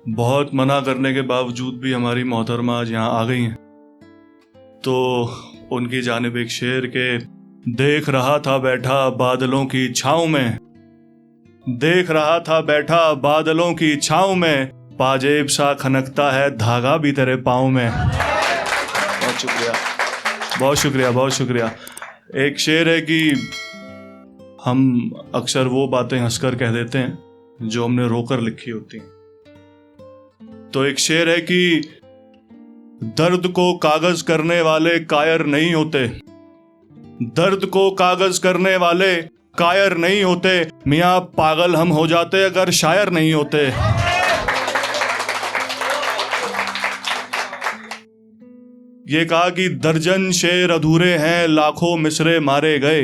बहुत मना करने के बावजूद भी हमारी मोहतरमा आज यहाँ आ गई हैं, तो उनकी जानिब एक शेर के देख रहा था बैठा बादलों की छाँव में, देख रहा था बैठा बादलों की छाँव में, पाजेब सा खनकता है धागा भी तेरे पाँव में। बहुत शुक्रिया, बहुत शुक्रिया, बहुत शुक्रिया। एक शेर है कि हम अक्सर वो बातें हंसकर कह देते हैं जो हमने रोकर लिखी होती हैं। तो एक शेर है कि दर्द को कागज करने वाले कायर नहीं होते, दर्द को कागज करने वाले कायर नहीं होते, मियाँ पागल हम हो जाते अगर शायर नहीं होते। ये कहा कि दर्जन शेर अधूरे हैं लाखों मिसरे मारे गए,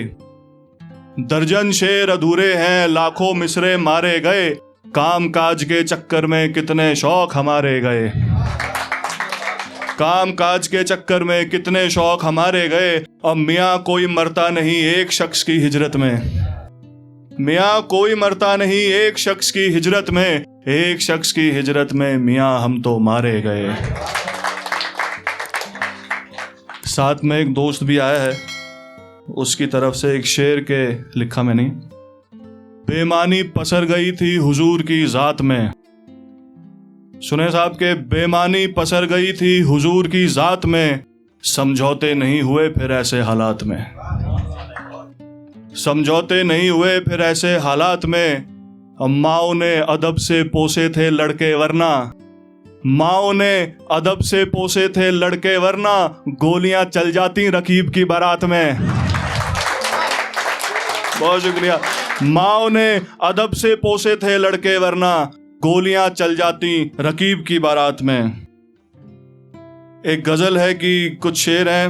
दर्जन शेर अधूरे हैं लाखों मिसरे मारे गए, काम काज के चक्कर में कितने शौक हमारे गए, काम काज के चक्कर में कितने शौक हमारे गए। अब मियाँ कोई मरता नहीं एक शख्स की हिजरत में, मियाँ कोई मरता नहीं एक शख्स की हिजरत में, एक शख्स की हिजरत में मियाँ हम तो मारे गए। साथ में एक दोस्त भी आया है, उसकी तरफ से एक शेर के लिखा मैंने, बेमानी पसर गई थी हुजूर की जात में, सुने साहब के बेमानी पसर गई थी हुजूर की जात में, समझौते नहीं हुए फिर ऐसे हालात में, समझौते नहीं हुए फिर ऐसे हालात में। माओ ने अदब से पोसे थे लड़के वरना, माओ ने अदब से पोसे थे लड़के वरना, गोलियां चल जाती रकीब की बारात में। बहुत शुक्रिया। माओ ने अदब से पोसे थे लड़के वरना, गोलियां चल जाती रकीब की बारात में। एक गजल है कि कुछ शेर हैं,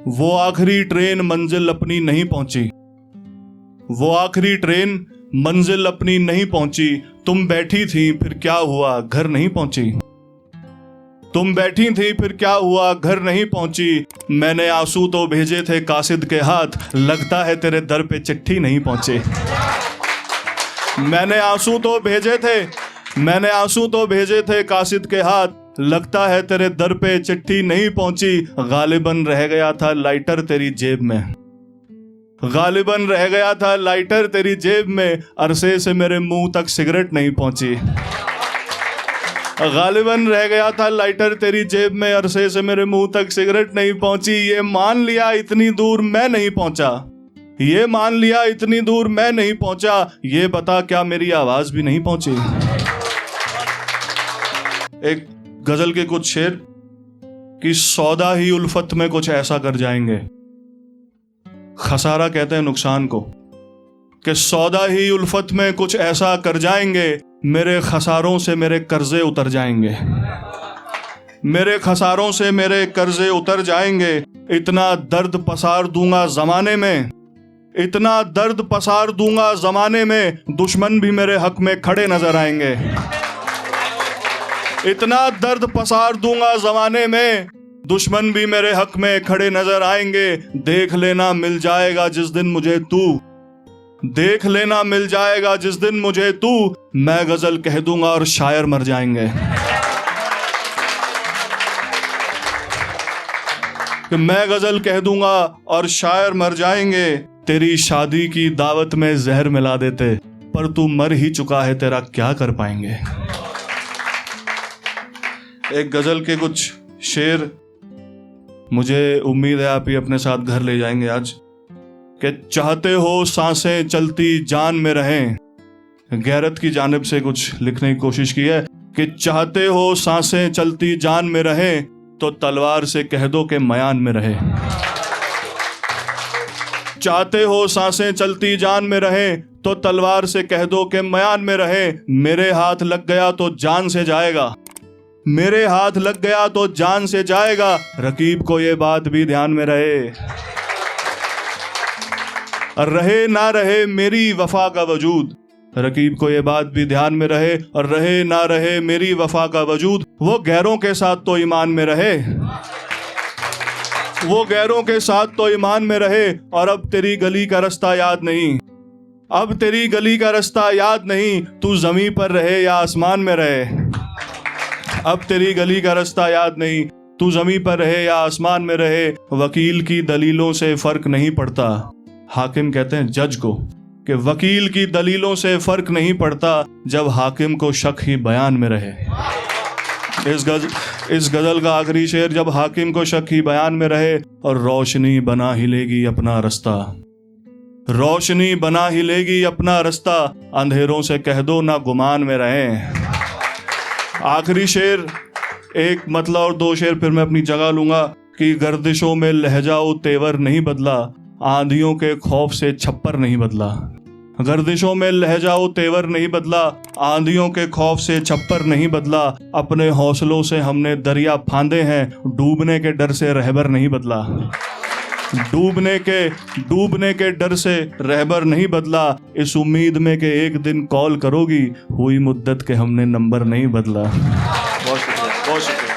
वो आखिरी ट्रेन मंजिल अपनी नहीं पहुंची, वो आखिरी ट्रेन मंजिल अपनी नहीं पहुंची, तुम बैठी थी फिर क्या हुआ घर नहीं पहुंची, तुम बैठी थी फिर क्या हुआ घर नहीं पहुंची, मैंने आंसू तो भेजे थे कासिद के हाथ, लगता है तेरे दर पे चिट्ठी नहीं पहुंची, मैंने आंसू तो भेजे थे, मैंने आंसू तो भेजे थे कासिद के हाथ, लगता है तेरे दर पे चिट्ठी नहीं पहुंची, गालिबन रह गया था लाइटर तेरी जेब में, गालिबन रह गया था लाइटर तेरी जेब में, अरसे से मेरे मुंह तक सिगरेट नहीं पहुंची, गालिबन रह गया था लाइटर तेरी जेब में, अरसे से मेरे मुंह तक सिगरेट नहीं पहुंची। ये मान लिया इतनी दूर मैं नहीं पहुंचा, ये मान लिया इतनी दूर मैं नहीं पहुंचा, ये बता क्या मेरी आवाज भी नहीं पहुंची। एक गजल के कुछ शेर कि सौदा ही उल्फत में कुछ ऐसा कर जाएंगे, खसारा कहते हैं नुकसान को, कि सौदा ही उल्फत में कुछ ऐसा कर जाएंगे, मेरे खसारों से मेरे कर्जे उतर जाएंगे, मेरे खसारों से मेरे कर्जे उतर जाएंगे, इतना दर्द पसार दूंगा जमाने में, इतना दर्द पसार दूंगा जमाने में, दुश्मन भी मेरे हक में खड़े नजर आएंगे, इतना दर्द पसार दूंगा जमाने में, दुश्मन भी मेरे हक में खड़े नजर आएंगे। देख लेना मिल जाएगा जिस दिन मुझे तू, देख लेना मिल जाएगा जिस दिन मुझे तू, मैं गजल कह दूंगा और शायर मर जाएंगे, कि मैं गजल कह दूंगा और शायर मर जाएंगे, तेरी शादी की दावत में जहर मिला देते, पर तू मर ही चुका है तेरा क्या कर पाएंगे। एक गजल के कुछ शेर, मुझे उम्मीद है आप ही अपने साथ घर ले जाएंगे आज, कि चाहते हो सांसें चलती जान में रहें, गैरत की जानिब से कुछ लिखने की कोशिश की है कि चाहते हो सांसें चलती जान में रहें, तो तलवार से कह दो कि मयान में रहे, चाहते हो सांसें चलती जान में रहें, तो तलवार से कह दो कि मयान में रहे, मेरे हाथ लग गया तो जान से जाएगा, मेरे हाथ लग गया तो जान से जाएगा, रकीब को ये बात भी ध्यान में रहे, रहे ना रहे मेरी वफा का वजूद, रकीब को ये बात भी ध्यान में रहे, और रहे ना रहे मेरी वफा का वजूद, वो गैरों के साथ तो ईमान में रहे, वो गैरों के साथ तो ईमान में रहे, और अब तेरी गली का रास्ता याद नहीं, अब तेरी गली का रास्ता याद नहीं, तू जमीन पर रहे या आसमान में रहे। अब तेरी गली का रास्ता याद नहीं, तू जमीन पर रहे या आसमान में रहे, वकील की दलीलों से फर्क नहीं पड़ता। हाकिम कहते हैं जज को कि वकील की दलीलों से फर्क नहीं पड़ता जब हाकिम को शक ही बयान में रहे। इस गजल का आखिरी शेर, जब हाकिम को शक ही बयान में रहे और रोशनी बना ही लेगी अपना रास्ता, रोशनी बना ही लेगी अपना रास्ता, अंधेरों से कह दो ना गुमान में रहें। आखिरी शेर एक मतलब और दो शेर फिर मैं अपनी जगह लूंगा कि गर्दिशों में लहजा व तेवर नहीं बदला, आंधियों के खौफ से छप्पर नहीं बदला। गर्दिशों में लहजा व तेवर नहीं बदला, आंधियों के खौफ से छप्पर नहीं बदला, अपने हौसलों से हमने दरिया फांदे हैं, डूबने के डर से रहबर नहीं बदला। डूबने के डर से रहबर नहीं बदला, इस उम्मीद में कि एक दिन कॉल करोगी, हुई मुद्दत के हमने नंबर नहीं बदला। बहुत शुक्रिया, बहुत शुक्रिया।